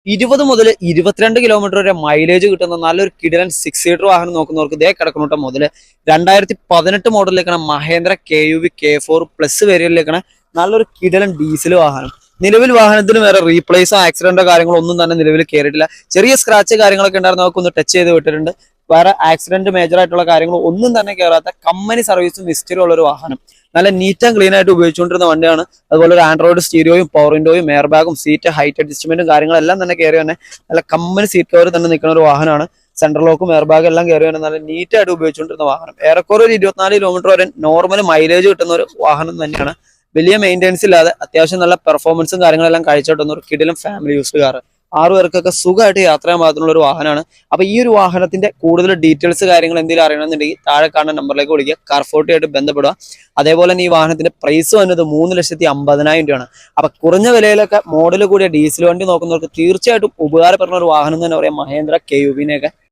20 മുതൽ 22 കിലോമീറ്റർ വരെ മൈലേജ് കിട്ടുന്ന നല്ലൊരു കിടിലൻ 6 സീറ്റർ വാഹനം നോക്കുന്നവർക്ക് ഇതേ കിടക്കണോട്ട മുതൽ 2018 മോഡലിലേക്കാണ് മഹേന്ദ്ര KUV K4 പ്ലസ് വേരിയന്റിലേക്കാണ് നല്ലൊരു കിടിലൻ ഡീസൽ വാഹനം. നിലവിൽ വാഹനത്തിന് വേറെ റീപ്ലേസോ ആക്സിഡന്റോ കാര്യങ്ങളോ ഒന്നും തന്നെ നിലവിൽ കയറിയിട്ടില്ല. ചെറിയ സ്ക്രാച്ച് കാര്യങ്ങളൊക്കെ ഉണ്ടായിരുന്നു, അതൊക്കെ ഒന്ന് ടച്ച് ചെയ്ത് വിട്ടിട്ടുണ്ട്. വേറെ ആക്സിഡന്റ് മേജർ ആയിട്ടുള്ള കാര്യങ്ങൾ ഒന്നും തന്നെ കയറാത്ത കമ്പനി സർവീസും ഹിസ്റ്ററി ഉള്ള ഒരു വാഹനം. നല്ല നീറ്റ് ആൻഡ് ക്ലീൻ ആയിട്ട് ഉപയോഗിച്ചുകൊണ്ടിരുന്ന വണ്ടിയാണ്. അതുപോലെ ഒരു ആൻഡ്രോയിഡ് സ്റ്റീരിയോയും പവർ വിൻഡോയും എയർ ബാഗും സീറ്റ് ഹൈറ്റ് അഡ്ജസ്റ്റ്മെന്റും കാര്യങ്ങളെല്ലാം തന്നെ കയറി തന്നെ നല്ല കമ്പനി സീറ്റ് കവർ തന്നെ നിൽക്കുന്ന ഒരു വാഹനമാണ്. സെൻട്രൽ ലോക്കും എയർ ബാഗ് എല്ലാം കയറി തന്നെ നല്ല നീറ്റ് ആയിട്ട് ഉപയോഗിച്ചുകൊണ്ടിരുന്ന വാഹനം. ഏറെക്കുറെ ഒരു 24 കിലോമീറ്റർ വരെ നോർമൽ മൈലേജ് കിട്ടുന്ന ഒരു വാഹനം തന്നെയാണ്. വലിയ മെയിൻ്റെനൻസ് ഇല്ലാതെ അത്യാവശ്യം നല്ല പെർഫോമൻസും കാര്യങ്ങളെല്ലാം കാഴ്ചവെട്ടുന്ന ഒരു കിടിലം ഫാമിലി യൂസ്ഡ് കാർ. 6 പേർക്കൊക്കെ സുഖമായിട്ട് യാത്ര ചെയ്യാൻ പാകത്തിനുള്ള ഒരു വാഹനമാണ്. അപ്പൊ ഈ ഒരു വാഹനത്തിന്റെ കൂടുതൽ ഡീറ്റെയിൽസ് കാര്യങ്ങൾ എന്തെങ്കിലും അറിയണമെന്നുണ്ടെങ്കിൽ താഴെ കാണുന്ന നമ്പറിലേക്ക് വിളിക്കുക, കാർഫോർട്ടി ആയിട്ട് ബന്ധപ്പെടുക. അതേപോലെ തന്നെ ഈ വാഹനത്തിന്റെ പ്രൈസ് വന്നത് 3,50,000 രൂപയാണ്. അപ്പൊ കുറഞ്ഞ വിലയിലൊക്കെ മോഡൽ കൂടിയ ഡീസൽ വണ്ടി നോക്കുന്നവർക്ക് തീർച്ചയായിട്ടും ഉപകാരപ്പെടുന്ന ഒരു വാഹനം എന്ന് തന്നെ പറയാം മഹേന്ദ്ര KUV-നെയൊക്കെ.